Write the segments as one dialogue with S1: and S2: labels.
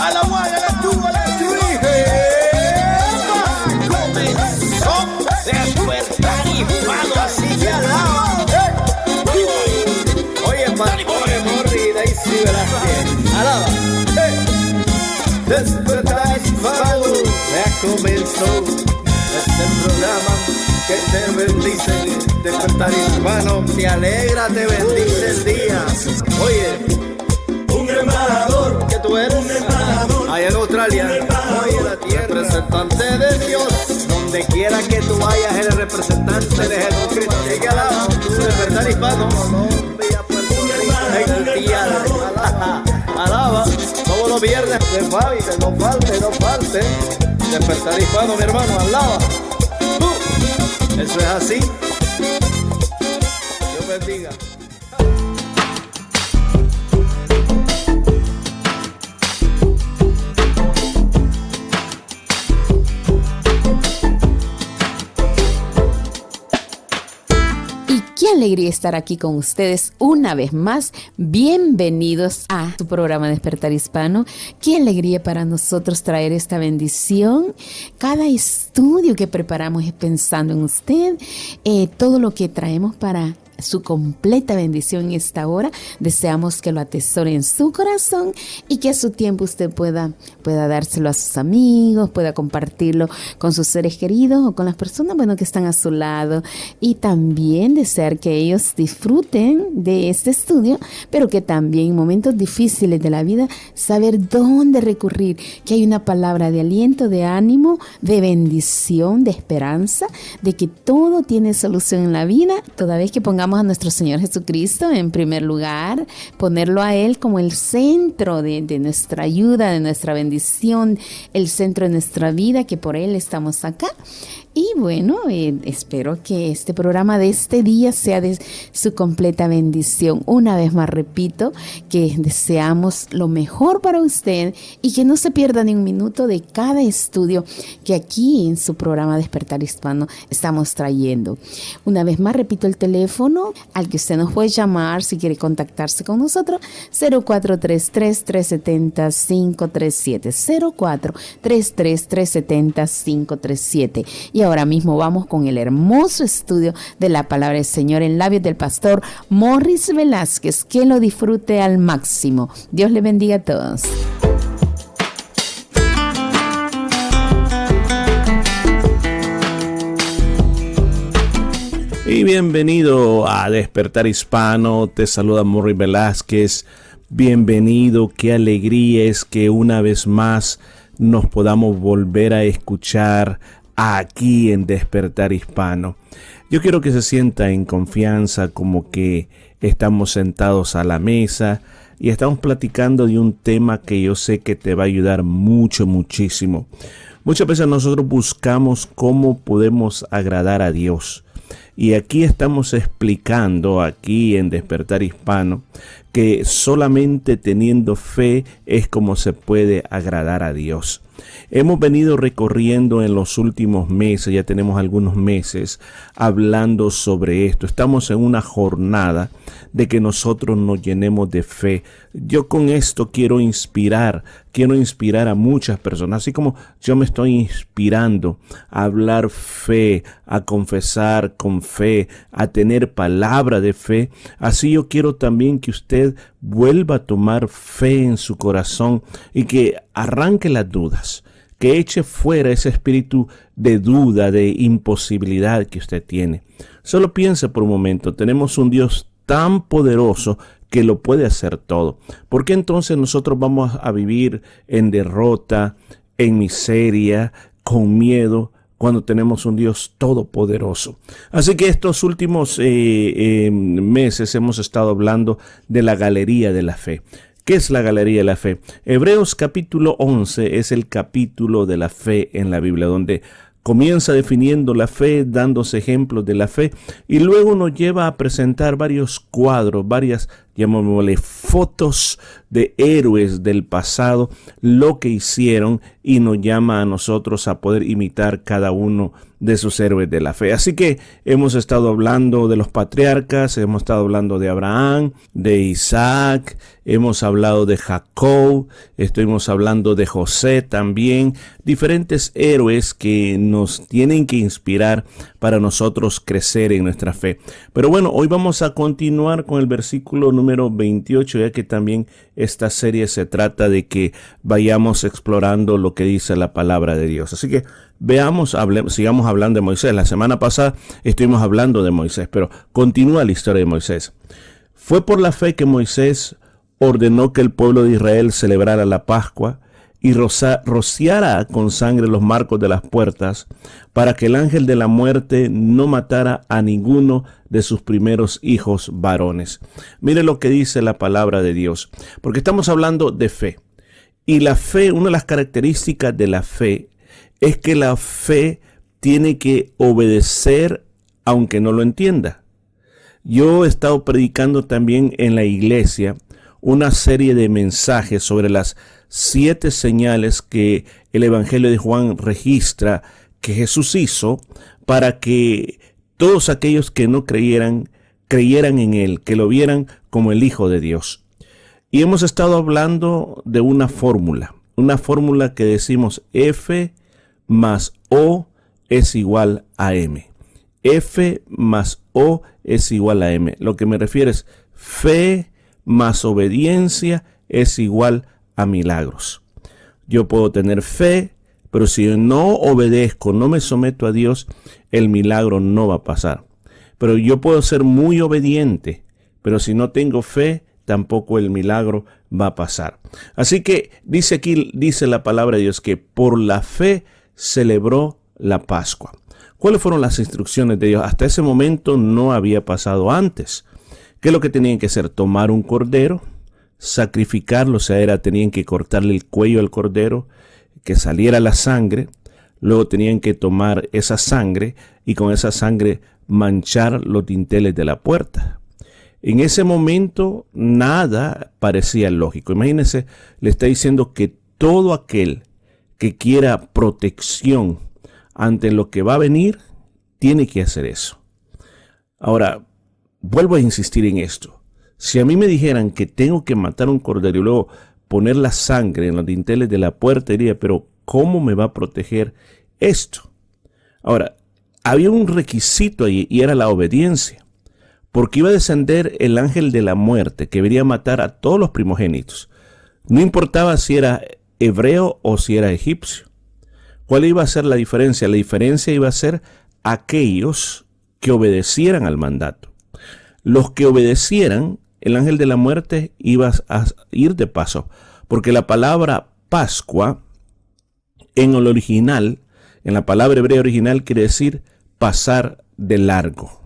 S1: A la one, a la two, a la three. Comenzó Despertar Hispano, así que alaba. Oye, Pastor Morri, Daisy Velázquez, alaba. Despertar Hispano, ya comenzó este programa que te bendice. Despertar Hispano, te alegra, te bendice el día. Oye,
S2: un embajador,
S1: ¿qué tú eres?
S2: un embajador,
S1: Allá en Australia, oye, la tierra, representante de Dios. Donde quiera que tú vayas, eres representante de Jesucristo. Así que alaba, Despertar Hispano. Colombia, Puerto Rico, Haití, alaba. Todos los viernes de Fabi, no falte. Despertar Hispano, mi hermano, alaba. Eso es así. Dios bendiga.
S3: Qué alegría estar aquí con ustedes una vez más. Bienvenidos a su programa Despertar Hispano. Qué alegría para nosotros traer esta bendición. Cada estudio que preparamos es pensando en usted. Todo lo que traemos para su completa bendición en esta hora. Deseamos que lo atesore en su corazón y que a su tiempo usted pueda dárselo a sus amigos, pueda compartirlo con sus seres queridos o con las personas que están a su lado, y también desear que ellos disfruten de este estudio, pero que también en momentos difíciles de la vida saber dónde recurrir, que hay una palabra de aliento, de ánimo, de bendición, de esperanza, de que todo tiene solución en la vida, toda vez que pongamos a nuestro Señor Jesucristo en primer lugar, ponerlo a Él como el centro de nuestra ayuda, de nuestra bendición, el centro de nuestra vida, que por Él estamos acá. Y bueno, espero que este programa de este día sea de su completa bendición. Una vez más repito que deseamos lo mejor para usted y que no se pierda ni un minuto de cada estudio que aquí en su programa Despertar Hispano estamos trayendo. Una vez más repito el teléfono al que usted nos puede llamar si quiere contactarse con nosotros: 0433-370-537, 0433-370-537. Y ahora mismo vamos con el hermoso estudio de la palabra del Señor en labios del pastor Morris Velázquez. Que lo disfrute al máximo. Dios le bendiga a todos.
S4: Y bienvenido a Despertar Hispano. Te saluda Morris Velázquez. Bienvenido. Qué alegría es que una vez más nos podamos volver a escuchar aquí en Despertar Hispano. Yo quiero que se sienta en confianza, como que estamos sentados a la mesa y estamos platicando de un tema que yo sé que te va a ayudar muchísimo. Muchas veces nosotros buscamos cómo podemos agradar a Dios. Y aquí estamos explicando, aquí en Despertar Hispano, que solamente teniendo fe es como se puede agradar a Dios. Hemos venido recorriendo en los últimos meses, ya tenemos algunos meses hablando sobre esto. Estamos en una jornada de que nosotros nos llenemos de fe. Yo con esto quiero inspirar a muchas personas, así como yo me estoy inspirando a hablar fe, a confesar con fe, a tener palabra de fe. Así yo quiero también que usted vuelva a tomar fe en su corazón y que arranque las dudas, que eche fuera ese espíritu de duda, de imposibilidad que usted tiene. Solo piense por un momento, tenemos un Dios tan poderoso que lo puede hacer todo. ¿Por qué entonces nosotros vamos a vivir en derrota, en miseria, con miedo, cuando tenemos un Dios todopoderoso? Así que estos últimos meses hemos estado hablando de la galería de la fe. ¿Qué es la galería de la fe? Hebreos capítulo 11 es el capítulo de la fe en la Biblia, donde comienza definiendo la fe, dándose ejemplos de la fe, y luego nos lleva a presentar varios cuadros, varias, llamémosle, fotos de héroes del pasado, lo que hicieron, y nos llama a nosotros a poder imitar cada uno de sus héroes de la fe. Así que hemos estado hablando de los patriarcas, hemos estado hablando de Abraham, de Isaac, hemos hablado de Jacob, estuvimos hablando de José también, diferentes héroes que nos tienen que inspirar para nosotros crecer en nuestra fe. Pero bueno, hoy vamos a continuar con el versículo número 28, ya que también esta serie se trata de que vayamos explorando lo que dice la palabra de Dios. Así que sigamos hablando de Moisés. La semana pasada estuvimos hablando de Moisés, pero continúa la historia de Moisés. Fue por la fe que Moisés ordenó que el pueblo de Israel celebrara la Pascua y rociara con sangre los marcos de las puertas, para que el ángel de la muerte no matara a ninguno de sus primeros hijos varones. Mire lo que dice la palabra de Dios, porque estamos hablando de fe. Y la fe, una de las características de la fe, es que la fe tiene que obedecer aunque no lo entienda. Yo he estado predicando también en la iglesia una serie de mensajes sobre las 7 señales que el Evangelio de Juan registra que Jesús hizo para que todos aquellos que no creyeran en Él, que lo vieran como el Hijo de Dios. Y hemos estado hablando de una fórmula que decimos F más O es igual a M. F más O es igual a M. Lo que me refiero es fe más obediencia es igual a milagros. Yo puedo tener fe, pero si yo no obedezco, no me someto a Dios, el milagro no va a pasar. Pero yo puedo ser muy obediente, pero si no tengo fe, tampoco el milagro va a pasar. Así que dice la palabra de Dios que por la fe celebró la Pascua. ¿Cuáles fueron las instrucciones de Dios? Hasta ese momento no había pasado antes. ¿Qué es lo que tenían que hacer? Tomar un cordero, sacrificarlo, o sea, tenían que cortarle el cuello al cordero, que saliera la sangre, luego tenían que tomar esa sangre y con esa sangre manchar los dinteles de la puerta. En ese momento nada parecía lógico. Imagínense, le está diciendo que todo aquel que quiera protección ante lo que va a venir, tiene que hacer eso. Ahora, vuelvo a insistir en esto. Si a mí me dijeran que tengo que matar un cordero y luego poner la sangre en los dinteles de la puerta, diría, pero ¿cómo me va a proteger esto? Ahora, había un requisito allí y era la obediencia, porque iba a descender el ángel de la muerte que debería matar a todos los primogénitos. No importaba si era hebreo o si era egipcio. ¿Cuál iba a ser la diferencia? La diferencia iba a ser aquellos que obedecieran al mandato. Los que obedecieran, el ángel de la muerte iba a ir de paso, porque la palabra Pascua en el original, en la palabra hebrea original, quiere decir pasar de largo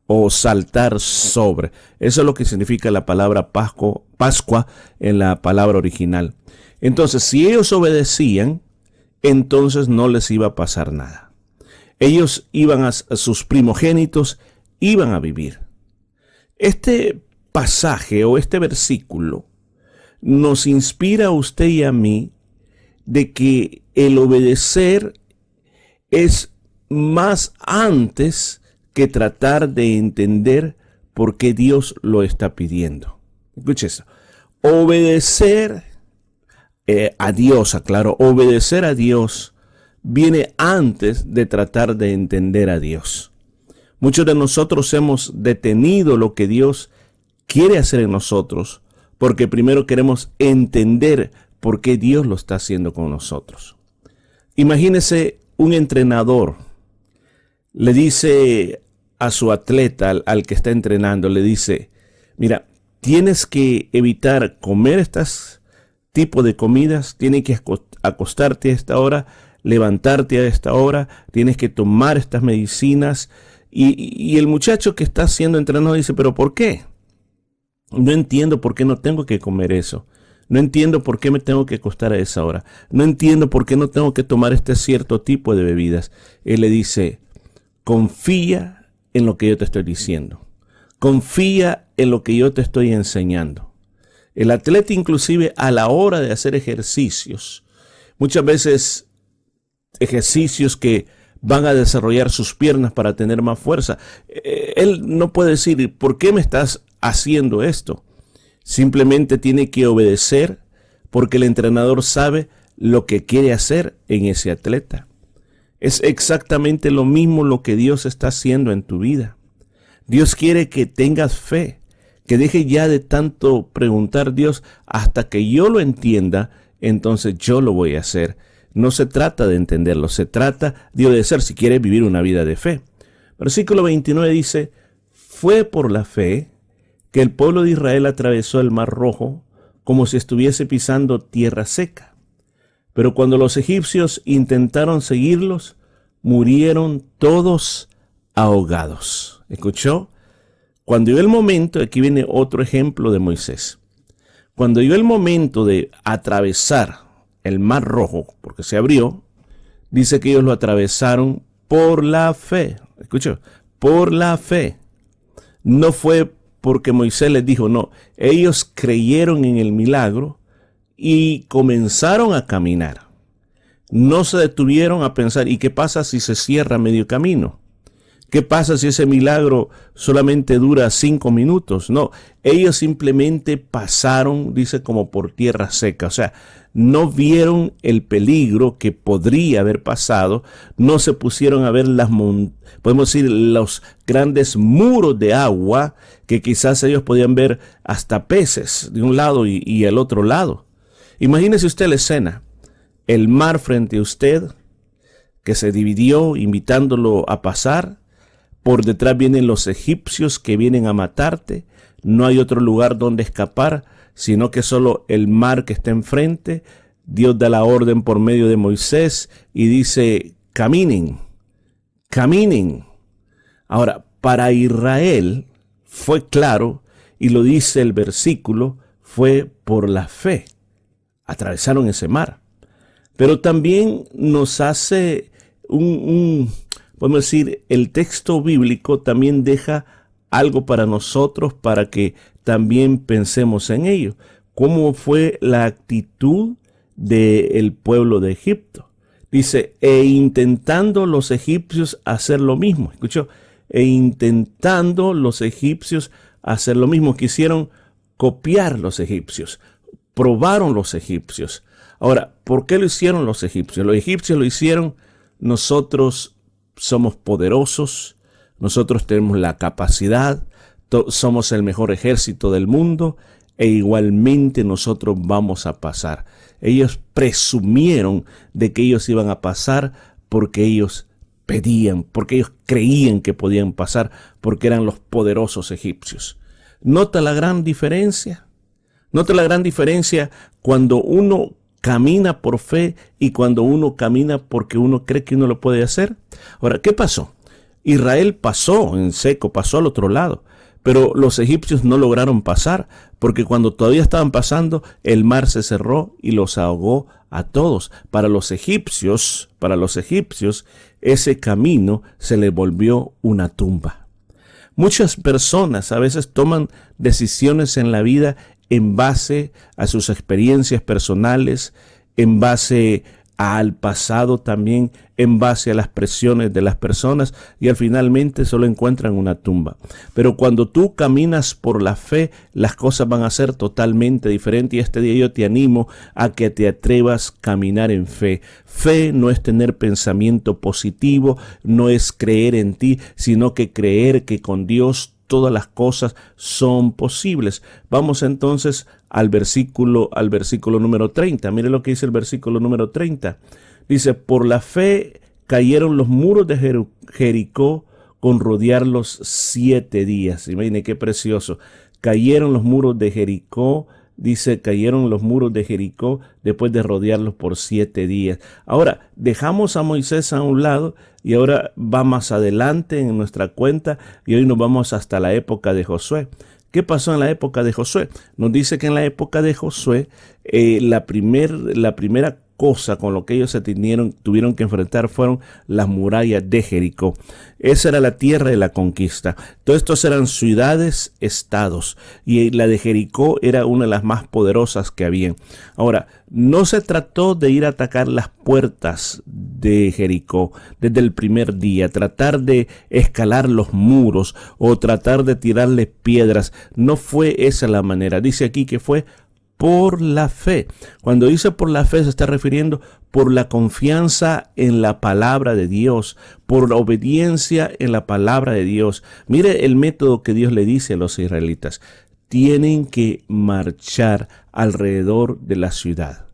S4: o saltar sobre. Eso es lo que significa la palabra Pascua en la palabra original. Entonces, si ellos obedecían, entonces no les iba a pasar nada. Ellos iban a sus primogénitos, iban a vivir. Este pasaje o este versículo nos inspira a usted y a mí de que el obedecer es más antes que tratar de entender por qué Dios lo está pidiendo. Escuche eso. Obedecer a Dios, aclaro, obedecer a Dios viene antes de tratar de entender a Dios. Muchos de nosotros hemos detenido lo que Dios quiere hacer en nosotros porque primero queremos entender por qué Dios lo está haciendo con nosotros. Imagínese un entrenador le dice a su atleta, al que está entrenando, le dice, mira, tienes que evitar comer estos tipos de comidas, tienes que acostarte a esta hora, levantarte a esta hora, tienes que tomar estas medicinas. Y el muchacho que está siendo entrenado dice, ¿pero por qué? No entiendo por qué no tengo que comer eso. No entiendo por qué me tengo que acostar a esa hora. No entiendo por qué no tengo que tomar este cierto tipo de bebidas. Él le dice, confía en lo que yo te estoy diciendo. Confía en lo que yo te estoy enseñando. El atleta inclusive a la hora de hacer ejercicios, muchas veces ejercicios que van a desarrollar sus piernas para tener más fuerza. Él no puede decir, ¿por qué me estás haciendo esto? Simplemente tiene que obedecer porque el entrenador sabe lo que quiere hacer en ese atleta. Es exactamente lo mismo lo que Dios está haciendo en tu vida. Dios quiere que tengas fe, que deje ya de tanto preguntar, Dios, hasta que yo lo entienda, entonces yo lo voy a hacer. No se trata de entenderlo, se trata de obedecer si quieres vivir una vida de fe. Versículo 29 dice, fue por la fe que el pueblo de Israel atravesó el Mar Rojo como si estuviese pisando tierra seca. Pero cuando los egipcios intentaron seguirlos, murieron todos ahogados. ¿Escuchó? Cuando llegó el momento, aquí viene otro ejemplo de Moisés. Cuando llegó el momento de atravesar el Mar Rojo, porque se abrió, dice que ellos lo atravesaron por la fe. ¿Escuchó? Por la fe. No fue porque Moisés les dijo, no, ellos creyeron en el milagro y comenzaron a caminar. No se detuvieron a pensar, ¿y qué pasa si se cierra medio camino? ¿Qué pasa si ese milagro solamente dura 5 minutos? No, ellos simplemente pasaron, dice, como por tierra seca. O sea, no vieron el peligro que podría haber pasado, no se pusieron a ver podemos decir, los grandes muros de agua que quizás ellos podían ver hasta peces de un lado y el otro lado. Imagínese usted la escena, el mar frente a usted que se dividió invitándolo a pasar. Por detrás vienen los egipcios que vienen a matarte. No hay otro lugar donde escapar, sino que solo el mar que está enfrente. Dios da la orden por medio de Moisés y dice, caminen, caminen. Ahora, para Israel fue claro, y lo dice el versículo, fue por la fe. Atravesaron ese mar. Pero también nos hace podemos decir, el texto bíblico también deja algo para nosotros para que también pensemos en ello. ¿Cómo fue la actitud del pueblo de Egipto? Dice, e intentando los egipcios hacer lo mismo. ¿Escuchó? E intentando los egipcios hacer lo mismo. Quisieron copiar los egipcios. Probaron los egipcios. Ahora, ¿por qué lo hicieron los egipcios? Los egipcios lo hicieron, nosotros somos poderosos, nosotros tenemos la capacidad, somos el mejor ejército del mundo e igualmente nosotros vamos a pasar. Ellos presumieron de que ellos iban a pasar porque ellos pedían, porque ellos creían que podían pasar, porque eran los poderosos egipcios. ¿Nota la gran diferencia? ¿Nota la gran diferencia cuando uno camina por fe y cuando uno camina porque uno cree que uno lo puede hacer? Ahora, ¿qué pasó? Israel pasó en seco, pasó al otro lado, pero los egipcios no lograron pasar porque cuando todavía estaban pasando, el mar se cerró y los ahogó a todos. Para los egipcios, ese camino se les volvió una tumba. Muchas personas a veces toman decisiones en la vida en base a sus experiencias personales, en base al pasado también, en base a las presiones de las personas y finalmente solo encuentran una tumba. Pero cuando tú caminas por la fe, las cosas van a ser totalmente diferentes y este día yo te animo a que te atrevas a caminar en fe. Fe no es tener pensamiento positivo, no es creer en ti, sino que creer que con Dios todas las cosas son posibles. Vamos entonces al versículo número 30. Mire lo que dice el versículo número 30. Dice, por la fe cayeron los muros de Jericó con rodearlos 7 días. Imagine qué precioso. Cayeron los muros de Jericó. Dice, cayeron los muros de Jericó después de rodearlos por 7 días. Ahora, dejamos a Moisés a un lado y ahora va más adelante en nuestra cuenta y hoy nos vamos hasta la época de Josué. ¿Qué pasó en la época de Josué? Nos dice que en la época de Josué, la primera cosa con lo que ellos tuvieron que enfrentar fueron las murallas de Jericó. Esa era la tierra de la conquista. Todos estos eran ciudades, estados, y la de Jericó era una de las más poderosas que habían. Ahora, no se trató de ir a atacar las puertas de Jericó desde el primer día, tratar de escalar los muros o tratar de tirarle piedras. No fue esa la manera. Dice aquí que fue por la fe. Cuando dice por la fe se está refiriendo por la confianza en la palabra de Dios, por la obediencia en la palabra de Dios. Mire el método que Dios le dice a los israelitas. Tienen que marchar alrededor de la ciudad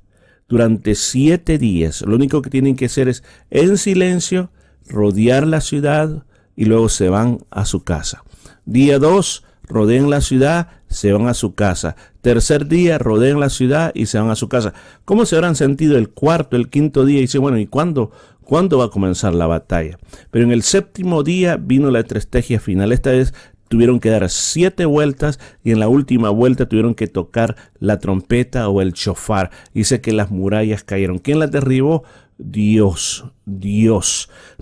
S4: durante 7 días. Lo único que tienen que hacer es en silencio rodear la ciudad y luego se van a su casa. Día 2, rodean la ciudad, se van a su casa. Tercer día, rodean la ciudad y se van a su casa. ¿Cómo se habrán sentido el cuarto, el quinto día? Y dice, bueno, ¿y cuándo va a comenzar la batalla? Pero en el 7º día vino la estrategia final. Esta vez tuvieron que dar 7 vueltas y en la última vuelta tuvieron que tocar la trompeta o el shofar. Dice que las murallas cayeron. ¿Quién las derribó? Dios.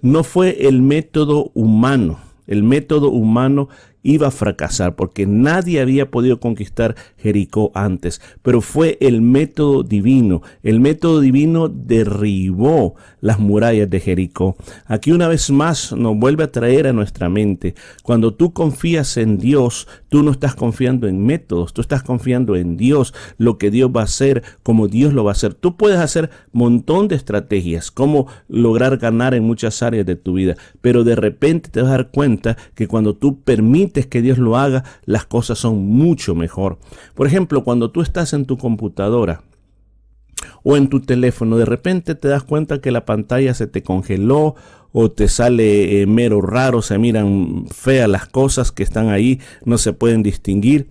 S4: No fue el método humano. El método humano iba a fracasar porque nadie había podido conquistar Jericó antes, pero fue el método divino. El método divino derribó las murallas de Jericó. Aquí una vez más nos vuelve a traer a nuestra mente, cuando tú confías en Dios, tú no estás confiando en métodos, tú estás confiando en Dios, lo que Dios va a hacer, como Dios lo va a hacer. Tú puedes hacer un montón de estrategias, cómo lograr ganar en muchas áreas de tu vida, pero de repente te vas a dar cuenta que cuando tú permites que Dios lo haga, las cosas son mucho mejor. Por ejemplo, cuando tú estás en tu computadora o en tu teléfono, de repente te das cuenta que la pantalla se te congeló o te sale mero raro, se miran feas las cosas que están ahí, no se pueden distinguir.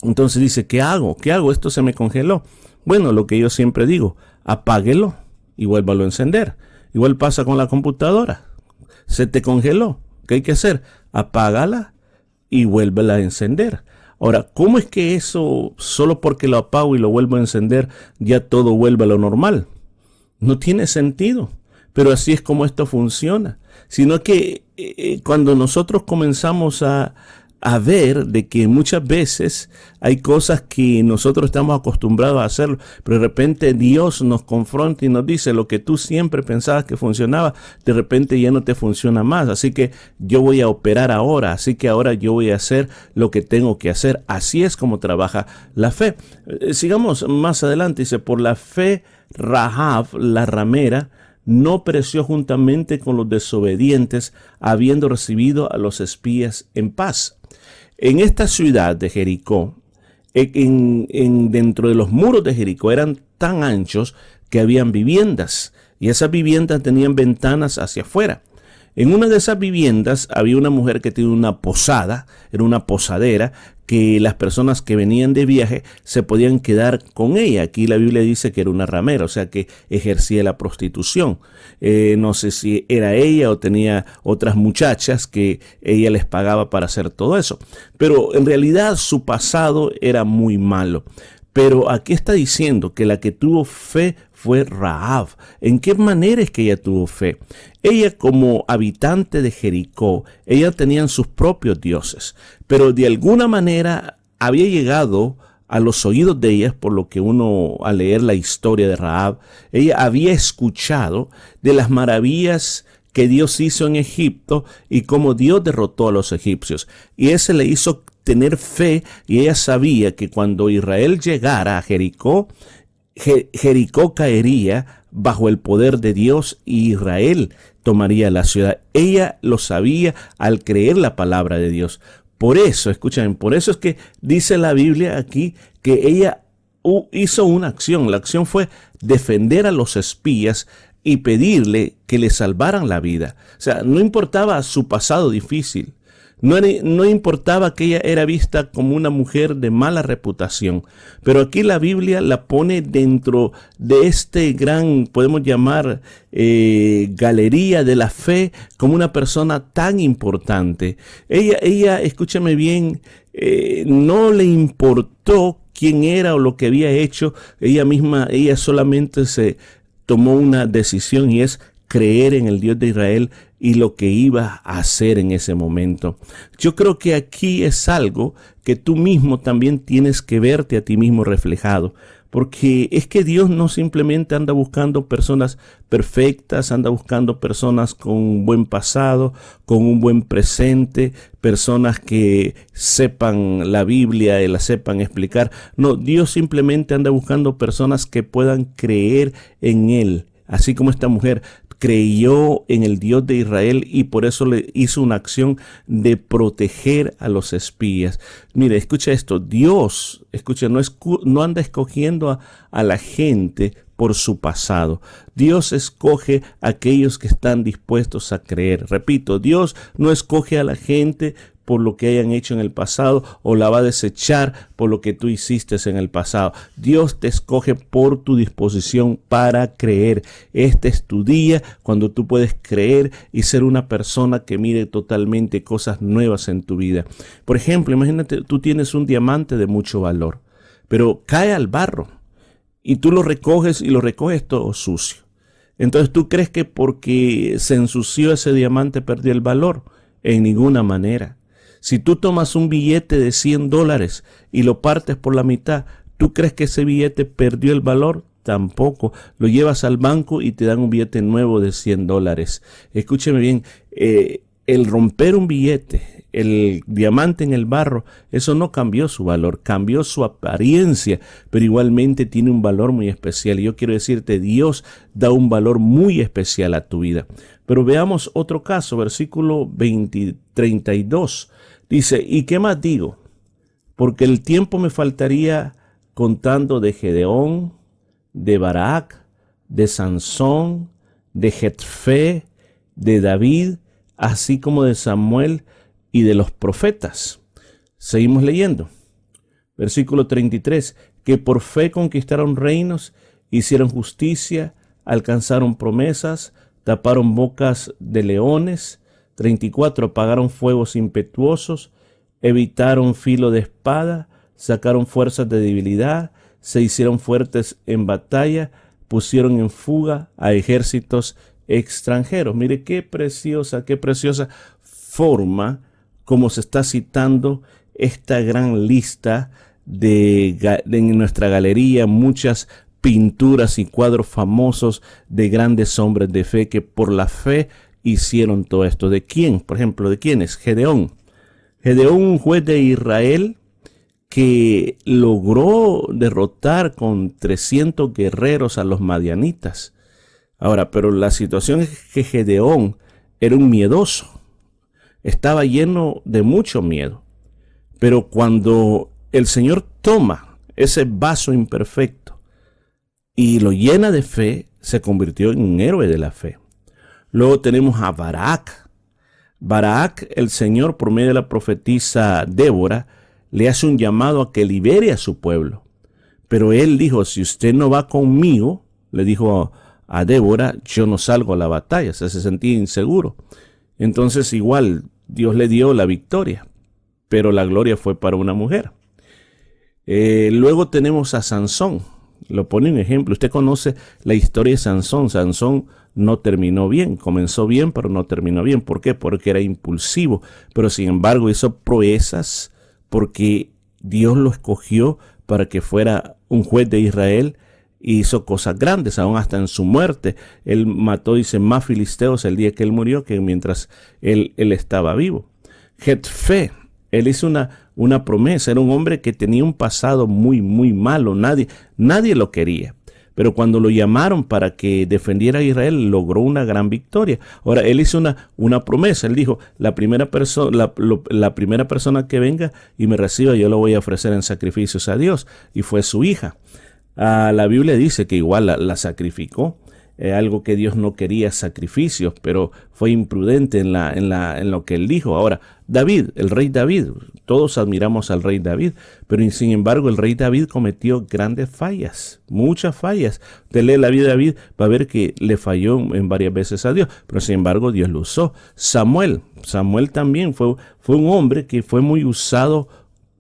S4: Entonces dice, ¿qué hago? Esto se me congeló. Bueno, lo que yo siempre digo, apáguelo y vuélvalo a encender. Igual pasa con la computadora. Se te congeló. ¿Qué hay que hacer? Apágala y vuélvela a encender. Ahora, ¿cómo es que eso, solo porque lo apago y lo vuelvo a encender, ya todo vuelve a lo normal? No tiene sentido, pero así es como esto funciona. Sino que cuando nosotros comenzamos a ver de que muchas veces hay cosas que nosotros estamos acostumbrados a hacer, pero de repente Dios nos confronta y nos dice lo que tú siempre pensabas que funcionaba, de repente ya no te funciona más, así que yo voy a operar ahora, así que ahora yo voy a hacer lo que tengo que hacer. Así es como trabaja la fe. Sigamos más adelante, dice, por la fe Rahab, la ramera, no pereció juntamente con los desobedientes, habiendo recibido a los espías en paz. En esta ciudad de Jericó, dentro de los muros de Jericó eran tan anchos que habían viviendas, y esas viviendas tenían ventanas hacia afuera. En una de esas viviendas había una mujer que tenía una posada, era una posadera, que las personas que venían de viaje se podían quedar con ella. Aquí la Biblia dice que era una ramera, o sea que ejercía la prostitución. No sé si era ella o tenía otras muchachas que ella les pagaba para hacer todo eso. Pero en realidad su pasado era muy malo. Pero aquí está diciendo que la que tuvo fe fue Rahab. ¿En qué manera es que ella tuvo fe? Ella, como habitante de Jericó, ella tenía sus propios dioses, pero de alguna manera había llegado a los oídos de ellas, por lo que uno, al leer la historia de Rahab, ella había escuchado de las maravillas que Dios hizo en Egipto y cómo Dios derrotó a los egipcios. Y ese le hizo tener fe, y ella sabía que cuando Israel llegara a Jericó, Jericó caería bajo el poder de Dios y Israel tomaría la ciudad. Ella lo sabía al creer la palabra de Dios. Por eso, escuchen, por eso es que dice la Biblia aquí que ella hizo una acción. La acción fue defender a los espías y pedirle que le salvaran la vida. O sea, no importaba su pasado difícil. No importaba que ella era vista como una mujer de mala reputación, pero aquí la Biblia la pone dentro de este gran, podemos llamar, galería de la fe, como una persona tan importante. Ella, escúchame bien, no le importó quién era o lo que había hecho. Ella solamente se tomó una decisión, y es creer en el Dios de Israel y lo que iba a hacer en ese momento. Yo creo que aquí es algo que tú mismo también tienes que verte a ti mismo reflejado, porque es que Dios no simplemente anda buscando personas perfectas, anda buscando personas con un buen pasado, con un buen presente, personas que sepan la Biblia y la sepan explicar. No, Dios simplemente anda buscando personas que puedan creer en Él, así como esta mujer creyó en el Dios de Israel y por eso le hizo una acción de proteger a los espías. Mire, escucha esto, Dios, no anda escogiendo a la gente por su pasado. Dios escoge a aquellos que están dispuestos a creer. Repito, Dios no escoge a la gente por lo que hayan hecho en el pasado, o la va a desechar por lo que tú hiciste en el pasado. Dios te escoge por tu disposición para creer. Este es tu día cuando tú puedes creer y ser una persona que mire totalmente cosas nuevas en tu vida. Por ejemplo, imagínate, tú tienes un diamante de mucho valor, pero cae al barro y tú lo recoges todo sucio. Entonces tú crees que porque se ensució ese diamante perdió el valor. En ninguna manera. Si tú tomas un billete de $100 y lo partes por la mitad, ¿tú crees que ese billete perdió el valor? Tampoco. Lo llevas al banco y te dan un billete nuevo de $100. Escúcheme bien, el romper un billete, el diamante en el barro, eso no cambió su valor, cambió su apariencia, pero igualmente tiene un valor muy especial. Y yo quiero decirte, Dios da un valor muy especial a tu vida. Pero veamos otro caso, versículo 32. Dice, ¿y qué más digo? Porque el tiempo me faltaría contando de Gedeón, de Barak, de Sansón, de Jefté, de David, así como de Samuel y de los profetas. Seguimos leyendo. Versículo 33. Que por fe conquistaron reinos, hicieron justicia, alcanzaron promesas, taparon bocas de leones. 34. Apagaron fuegos impetuosos, evitaron filo de espada, sacaron fuerzas de debilidad, se hicieron fuertes en batalla, pusieron en fuga a ejércitos extranjeros. Mire qué preciosa forma como se está citando esta gran lista en nuestra galería, muchas pinturas y cuadros famosos de grandes hombres de fe que por la fe hicieron todo esto. ¿De quién? Por ejemplo, ¿de quién es? Gedeón. Gedeón, un juez de Israel que logró derrotar con 300 guerreros a los madianitas. Ahora, pero la situación es que Gedeón era un miedoso. Estaba lleno de mucho miedo. Pero cuando el Señor toma ese vaso imperfecto y lo llena de fe, se convirtió en un héroe de la fe. Luego tenemos a Barak. Barak, el Señor, por medio de la profetisa Débora, le hace un llamado a que libere a su pueblo. Pero él dijo, si usted no va conmigo, le dijo a Débora, yo no salgo a la batalla. O sea, se sentía inseguro. Entonces igual Dios le dio la victoria, pero la gloria fue para una mujer. Luego tenemos a Sansón. Lo pone un ejemplo. Usted conoce la historia de Sansón. Sansón no terminó bien. Comenzó bien, pero no terminó bien. ¿Por qué? Porque era impulsivo. Pero sin embargo hizo proezas porque Dios lo escogió para que fuera un juez de Israel. Hizo cosas grandes, aún hasta en su muerte. Él mató, dice, más filisteos el día que él murió que mientras él estaba vivo. Jefté, él hizo una promesa. Era un hombre que tenía un pasado muy, muy malo. Nadie lo quería. Pero cuando lo llamaron para que defendiera a Israel, logró una gran victoria. Ahora, él hizo una promesa. Él dijo, la primera persona que venga y me reciba, yo lo voy a ofrecer en sacrificios a Dios. Y fue su hija. La Biblia dice que igual la sacrificó. Algo que Dios no quería, sacrificios, pero fue imprudente en lo que él dijo. Ahora, David, el rey David, todos admiramos al rey David, pero sin embargo el rey David cometió grandes fallas, muchas fallas. Usted lee la vida de David, va a ver que le falló en varias veces a Dios, pero sin embargo Dios lo usó. Samuel también fue un hombre que fue muy usado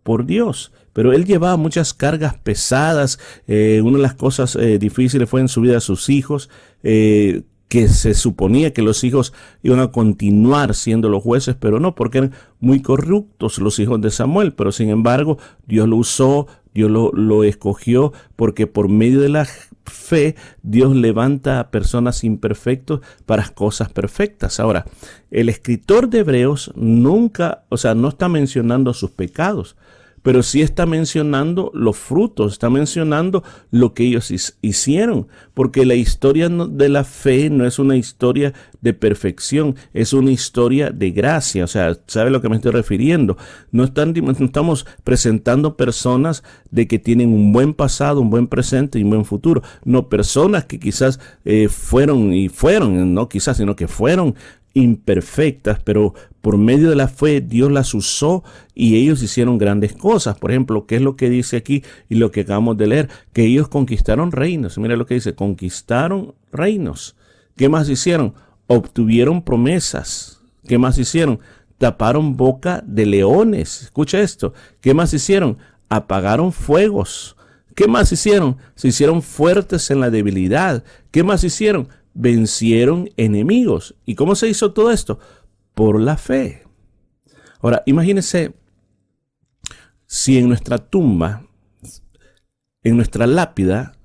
S4: por Dios, pero él llevaba muchas cargas pesadas. Una de las cosas difíciles fue en su vida a sus hijos, que se suponía que los hijos iban a continuar siendo los jueces, pero no, porque eran muy corruptos los hijos de Samuel. Pero sin embargo, Dios lo usó, Dios lo escogió, porque por medio de la fe, Dios levanta a personas imperfectas para cosas perfectas. Ahora, el escritor de Hebreos no está mencionando sus pecados, pero sí está mencionando los frutos, está mencionando lo que ellos hicieron, porque la historia de la fe no es una historia de perfección, es una historia de gracia. O sea, ¿sabe a lo que me estoy refiriendo? No estamos presentando personas de que tienen un buen pasado, un buen presente y un buen futuro. No, personas que quizás fueron, no quizás, sino que fueron imperfectas, pero por medio de la fe Dios las usó y ellos hicieron grandes cosas. Por ejemplo, ¿qué es lo que dice aquí y lo que acabamos de leer? Que ellos conquistaron reinos. Mira lo que dice, conquistaron reinos. ¿Qué más hicieron? Obtuvieron promesas. ¿Qué más hicieron? Taparon boca de leones. Escucha esto. ¿Qué más hicieron? Apagaron fuegos. ¿Qué más hicieron? Se hicieron fuertes en la debilidad. ¿Qué más hicieron? Vencieron enemigos. ¿Y cómo se hizo todo esto? Por la fe. Ahora, imagínense si en nuestra tumba, en nuestra lápida,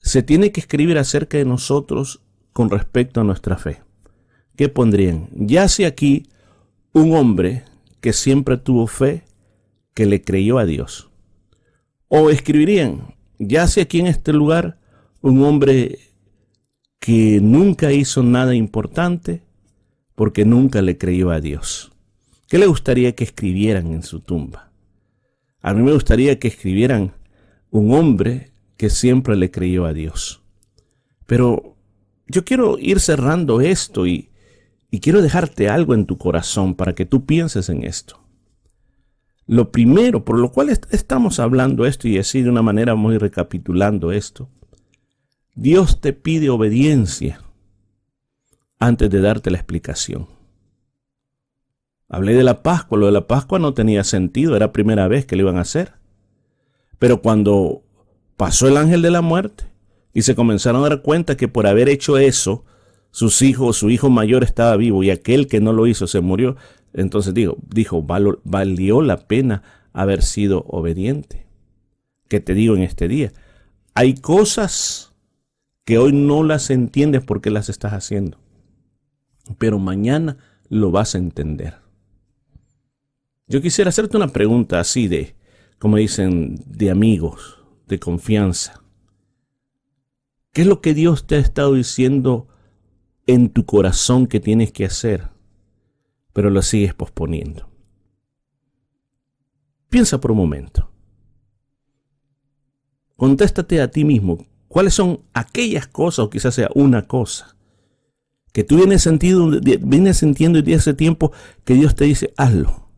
S4: se tiene que escribir acerca de nosotros con respecto a nuestra fe. ¿Qué pondrían? Yace aquí un hombre que siempre tuvo fe, que le creyó a Dios. O escribirían, yace aquí en este lugar un hombre que nunca hizo nada importante porque nunca le creyó a Dios. ¿Qué le gustaría que escribieran en su tumba? A mí me gustaría que escribieran un hombre que siempre le creyó a Dios. Pero yo quiero ir cerrando esto y quiero dejarte algo en tu corazón para que tú pienses en esto. Lo primero, por lo cual estamos hablando esto y así de una manera muy recapitulando esto, Dios te pide obediencia antes de darte la explicación. Hablé de la Pascua. Lo de la Pascua no tenía sentido, era la primera vez que lo iban a hacer. Pero cuando pasó el ángel de la muerte y se comenzaron a dar cuenta que por haber hecho eso, su hijo mayor estaba vivo y aquel que no lo hizo se murió, entonces dijo, valió la pena haber sido obediente. ¿Qué te digo en este día? Hay cosas que hoy no las entiendes porque las estás haciendo, pero mañana lo vas a entender. Yo quisiera hacerte una pregunta así como dicen, de amigos, de confianza. ¿Qué es lo que Dios te ha estado diciendo en tu corazón que tienes que hacer, pero lo sigues posponiendo? Piensa por un momento. Contéstate a ti mismo. ¿Cuáles son aquellas cosas, o quizás sea una cosa, que tú vienes sintiendo desde hace tiempo que Dios te dice, hazlo?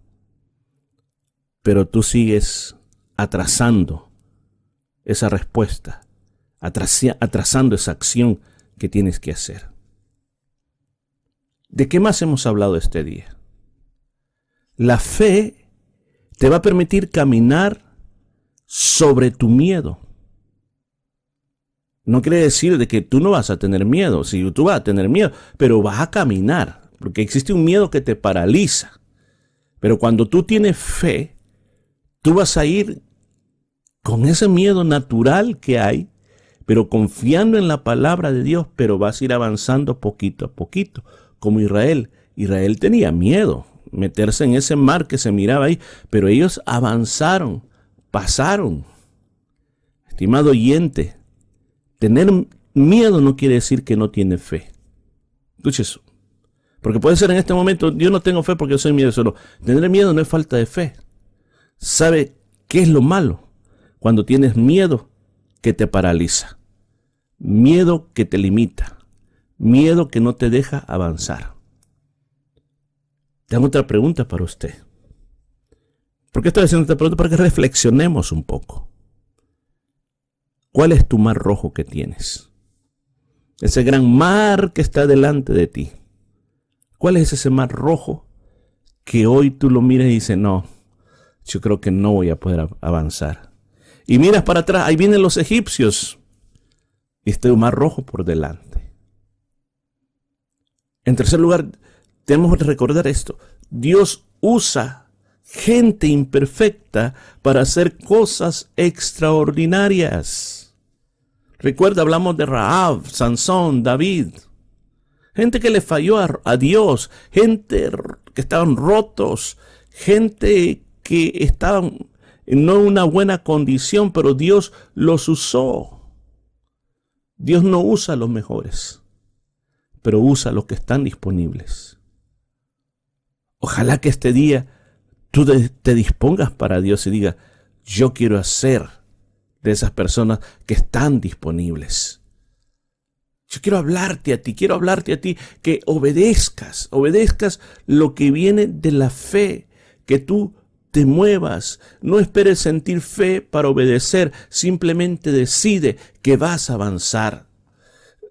S4: Pero tú sigues atrasando esa respuesta, atrasando esa acción que tienes que hacer. ¿De qué más hemos hablado este día? La fe te va a permitir caminar sobre tu miedo. No quiere decir de que tú no vas a tener miedo. Sí, tú vas a tener miedo, pero vas a caminar, porque existe un miedo que te paraliza. Pero cuando tú tienes fe, tú vas a ir con ese miedo natural que hay, pero confiando en la palabra de Dios, pero vas a ir avanzando poquito a poquito, como Israel. Israel tenía miedo, meterse en ese mar que se miraba ahí, pero ellos avanzaron, pasaron. Estimado oyente, tener miedo no quiere decir que no tiene fe. Escuche eso. Porque puede ser en este momento, yo no tengo fe porque yo soy miedoso. No. Tener miedo no es falta de fe. ¿Sabe qué es lo malo? Cuando tienes miedo que te paraliza. Miedo que te limita. Miedo que no te deja avanzar. Tengo otra pregunta para usted. ¿Por qué estoy haciendo esta pregunta? Para que reflexionemos un poco. ¿Cuál es tu mar rojo que tienes? Ese gran mar que está delante de ti. ¿Cuál es ese mar rojo que hoy tú lo miras y dices, no, yo creo que no voy a poder avanzar. Y miras para atrás, ahí vienen los egipcios. Y está el mar rojo por delante. En tercer lugar, tenemos que recordar esto. Dios usa gente imperfecta para hacer cosas extraordinarias. Recuerda, hablamos de Rahab, Sansón, David. Gente que le falló a Dios, gente que estaban rotos, gente que estaban no en una buena condición, pero Dios los usó. Dios no usa a los mejores, pero usa a los que están disponibles. Ojalá que este día tú te dispongas para Dios y digas, yo quiero hacer de esas personas que están disponibles. Yo quiero hablarte a ti que obedezcas lo que viene de la fe, que tú te muevas. No esperes sentir fe para obedecer, simplemente decide que vas a avanzar.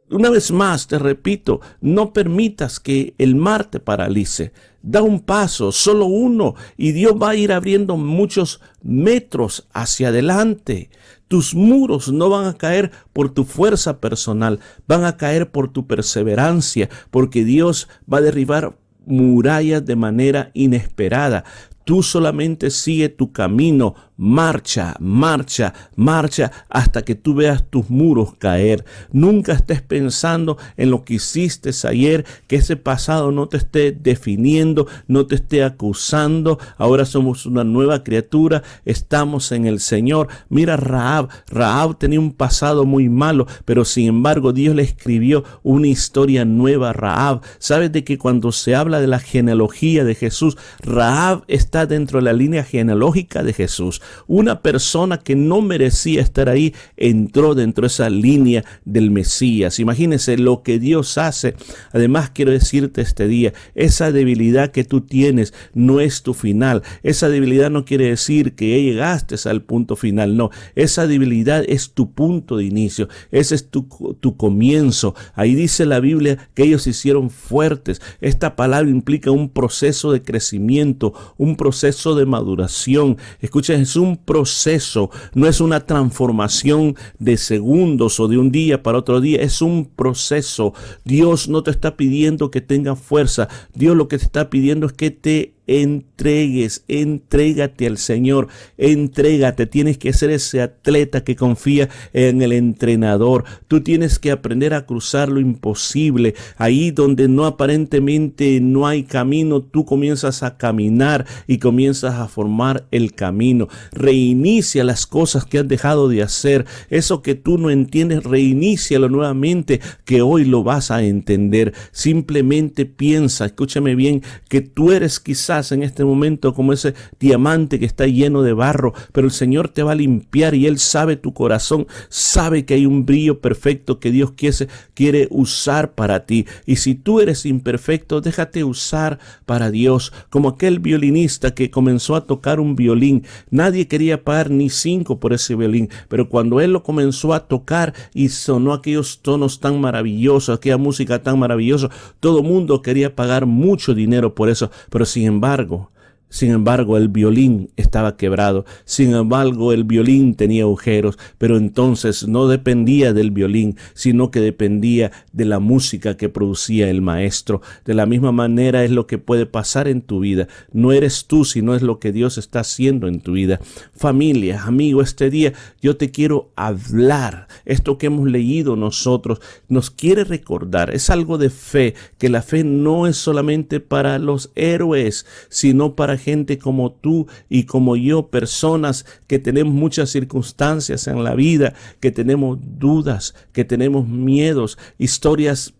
S4: Una vez más, te repito, no permitas que el mar te paralice. Da un paso, solo uno, y Dios va a ir abriendo muchos metros hacia adelante. Tus muros no van a caer por tu fuerza personal, van a caer por tu perseverancia, porque Dios va a derribar murallas de manera inesperada. Tú solamente sigue tu camino, marcha, marcha, marcha hasta que tú veas tus muros caer. Nunca estés pensando en lo que hiciste ayer, que ese pasado no te esté definiendo, no te esté acusando. Ahora somos una nueva criatura, estamos en el Señor. Mira Rahab tenía un pasado muy malo, pero sin embargo Dios le escribió una historia nueva a Rahab. ¿Sabes de que cuando se habla de la genealogía de Jesús, Rahab está dentro de la línea genealógica de Jesús? Una persona que no merecía estar ahí entró dentro de esa línea del Mesías. Imagínense lo que Dios hace. Además, quiero decirte este día, esa debilidad que tú tienes no es tu final. Esa debilidad no quiere decir que ya llegaste al punto final. No, esa debilidad es tu punto de inicio. Ese es tu comienzo. Ahí dice la Biblia que ellos se hicieron fuertes. Esta palabra implica un proceso de crecimiento, un proceso de maduración. Escucha, es un proceso, no es una transformación de segundos o de un día para otro día, es un proceso. Dios no te está pidiendo que tengas fuerza, Dios lo que te está pidiendo es que te entrégate al Señor, entrégate. Tienes que ser ese atleta que confía en el entrenador. Tú tienes que aprender a cruzar lo imposible. Ahí donde aparentemente no hay camino, tú comienzas a caminar y comienzas a formar el camino. Reinicia las cosas que has dejado de hacer. Eso que tú no entiendes, reinícialo nuevamente, que hoy lo vas a entender. Simplemente piensa, escúchame bien, que tú eres quizás en este momento como ese diamante que está lleno de barro, pero el Señor te va a limpiar y Él sabe tu corazón, sabe que hay un brillo perfecto que Dios quiere usar para ti. Y si tú eres imperfecto, déjate usar para Dios, como aquel violinista que comenzó a tocar un violín. Nadie quería pagar ni 5 por ese violín, pero cuando él lo comenzó a tocar y sonó aquellos tonos tan maravillosos, aquella música tan maravillosa, todo el mundo quería pagar mucho dinero por eso, pero sin embargo, el violín estaba quebrado. Sin embargo, el violín tenía agujeros, pero entonces no dependía del violín, sino que dependía de la música que producía el maestro. De la misma manera es lo que puede pasar en tu vida. No eres tú, sino es lo que Dios está haciendo en tu vida. Familia, amigo, este día yo te quiero hablar. Esto que hemos leído nosotros nos quiere recordar. Es algo de fe, que la fe no es solamente para los héroes, sino para gente como tú y como yo, personas que tenemos muchas circunstancias en la vida, que tenemos dudas, que tenemos miedos,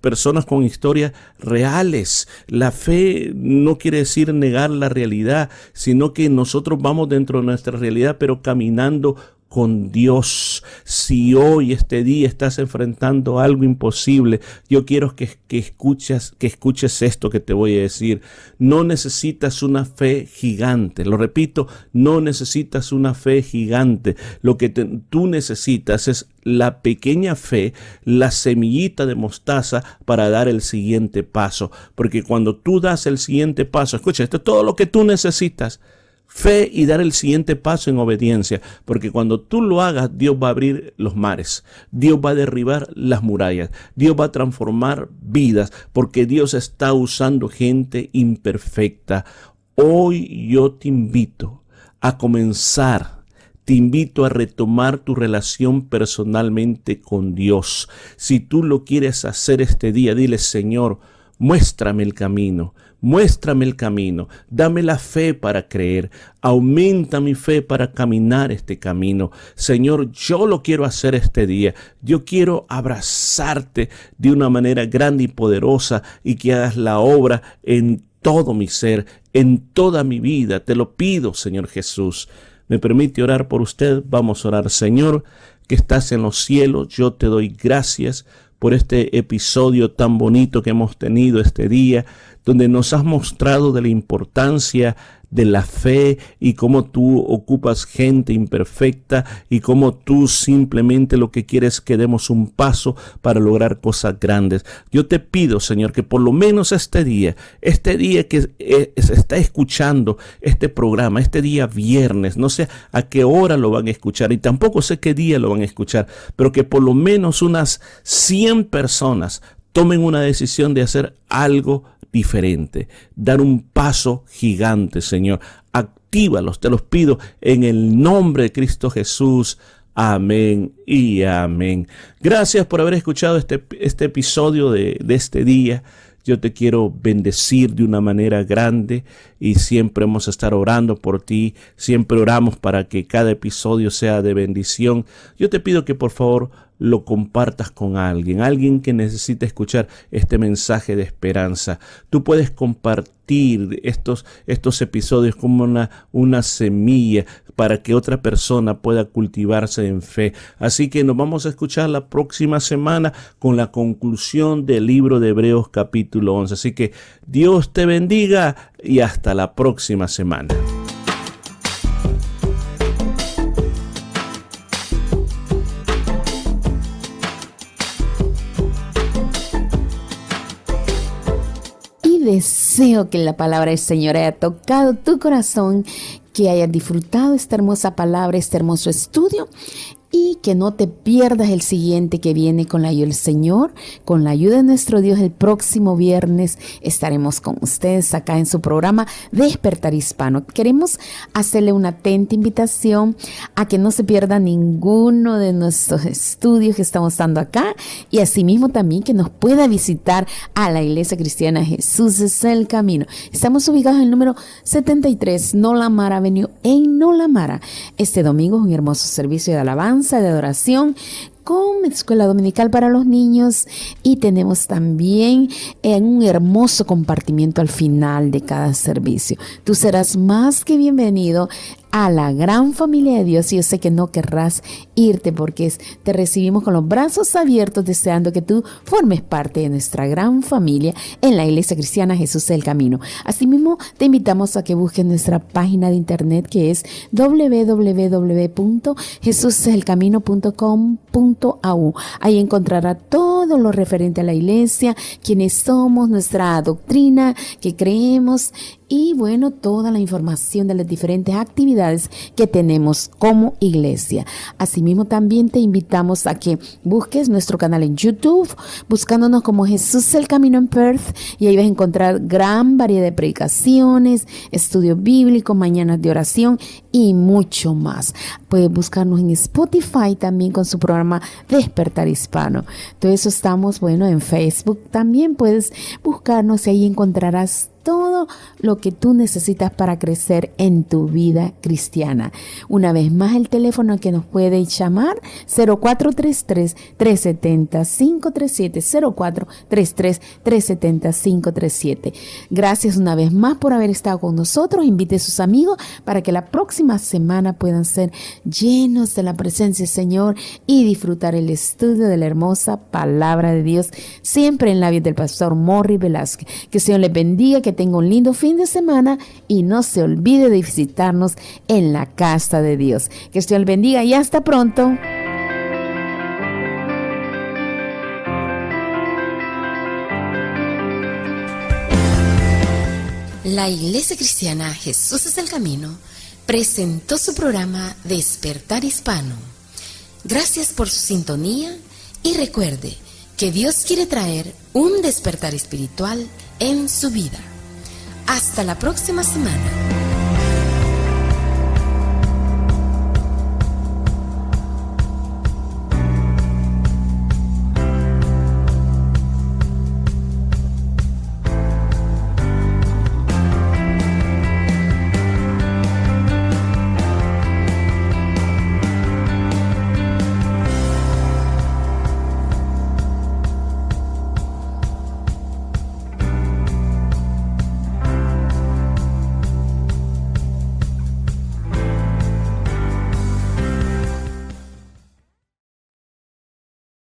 S4: personas con historias reales. La fe no quiere decir negar la realidad, sino que nosotros vamos dentro de nuestra realidad, pero caminando con Dios. Si hoy, este día, estás enfrentando algo imposible, yo quiero que escuches esto que te voy a decir. No necesitas una fe gigante. Lo repito, no necesitas una fe gigante. Lo que tú necesitas es la pequeña fe, la semillita de mostaza para dar el siguiente paso. Porque cuando tú das el siguiente paso, escucha, esto es todo lo que tú necesitas. Fe y dar el siguiente paso en obediencia, porque cuando tú lo hagas, Dios va a abrir los mares, Dios va a derribar las murallas, Dios va a transformar vidas, porque Dios está usando gente imperfecta. Hoy yo te invito a comenzar. Te invito a retomar tu relación personalmente con Dios. Si tú lo quieres hacer este día, dile: Señor, muéstrame el camino, dame la fe para creer, aumenta mi fe para caminar este camino. Señor, yo lo quiero hacer este día, yo quiero abrazarte de una manera grande y poderosa y que hagas la obra en todo mi ser, en toda mi vida. Te lo pido, Señor Jesús. ¿Me permite orar por usted? Vamos a orar. Señor, que estás en los cielos, yo te doy gracias por este episodio tan bonito que hemos tenido este día, donde nos has mostrado de la importancia de la fe y cómo tú ocupas gente imperfecta y cómo tú simplemente lo que quieres es que demos un paso para lograr cosas grandes. Yo te pido, Señor, que por lo menos este día que se está escuchando este programa, este día viernes, no sé a qué hora lo van a escuchar y tampoco sé qué día lo van a escuchar, pero que por lo menos unas 100 personas tomen una decisión de hacer algo diferente, dar un paso gigante, Señor. Actívalos, te los pido en el nombre de Cristo Jesús. Amén y amén. Gracias por haber escuchado este episodio de este día. Yo te quiero bendecir de una manera grande y siempre vamos a estar orando por ti. Siempre oramos para que cada episodio sea de bendición. Yo te pido que por favor lo compartas con alguien que necesite escuchar este mensaje de esperanza. Tú puedes compartir estos episodios como una semilla para que otra persona pueda cultivarse en fe. Así que nos vamos a escuchar la próxima semana con la conclusión del libro de Hebreos capítulo 11. Así que Dios te bendiga y hasta la próxima semana.
S3: Deseo que la palabra del Señor haya tocado tu corazón, que hayas disfrutado esta hermosa palabra, este hermoso estudio, y que no te pierdas el siguiente que viene con la ayuda del Señor, con la ayuda de nuestro Dios. El próximo viernes estaremos con ustedes acá en su programa Despertar Hispano. Queremos hacerle una atenta invitación a que no se pierda ninguno de nuestros estudios que estamos dando acá, y asimismo también que nos pueda visitar a la Iglesia Cristiana Jesús es el Camino. Estamos ubicados en el número 73 Nolamara Avenue en Nolamara. Este domingo es un hermoso servicio de alabanza, de adoración, con escuela dominical para los niños, y tenemos también un hermoso compartimiento al final de cada servicio. Tú serás más que bienvenido a la gran familia de Dios, y yo sé que no querrás irte, porque te recibimos con los brazos abiertos, deseando que tú formes parte de nuestra gran familia en la Iglesia Cristiana Jesús es el Camino. Asimismo, te invitamos a que busques nuestra página de internet, que es www.jesuseselcamino.com.au. Ahí encontrará todo lo referente a la iglesia, quiénes somos, nuestra doctrina, que creemos, y bueno, toda la información de las diferentes actividades que tenemos como iglesia. Asimismo, también te invitamos a que busques nuestro canal en YouTube, buscándonos como Jesús el Camino en Perth, y ahí vas a encontrar gran variedad de predicaciones, estudios bíblicos, mañanas de oración y mucho más. Puedes buscarnos en Spotify también con su programa Despertar Hispano. Todo eso estamos, en Facebook también puedes buscarnos, y ahí encontrarás todo lo que tú necesitas para crecer en tu vida cristiana. Una vez más, el teléfono que nos puede llamar, 0433-370-537, 0433-370-537. Gracias una vez más por haber estado con nosotros. Invite a sus amigos para que la próxima semana puedan ser llenos de la presencia del Señor y disfrutar el estudio de la hermosa palabra de Dios, siempre en labios del pastor Morris Velázquez. Que el Señor les bendiga, que tenga un lindo fin de semana, y no se olvide de visitarnos en la casa de Dios. Que el Señor les bendiga y hasta pronto. La Iglesia Cristiana Jesús es el Camino presentó su programa Despertar Hispano. Gracias por su sintonía y recuerde que Dios quiere traer un despertar espiritual en su vida. Hasta la próxima semana.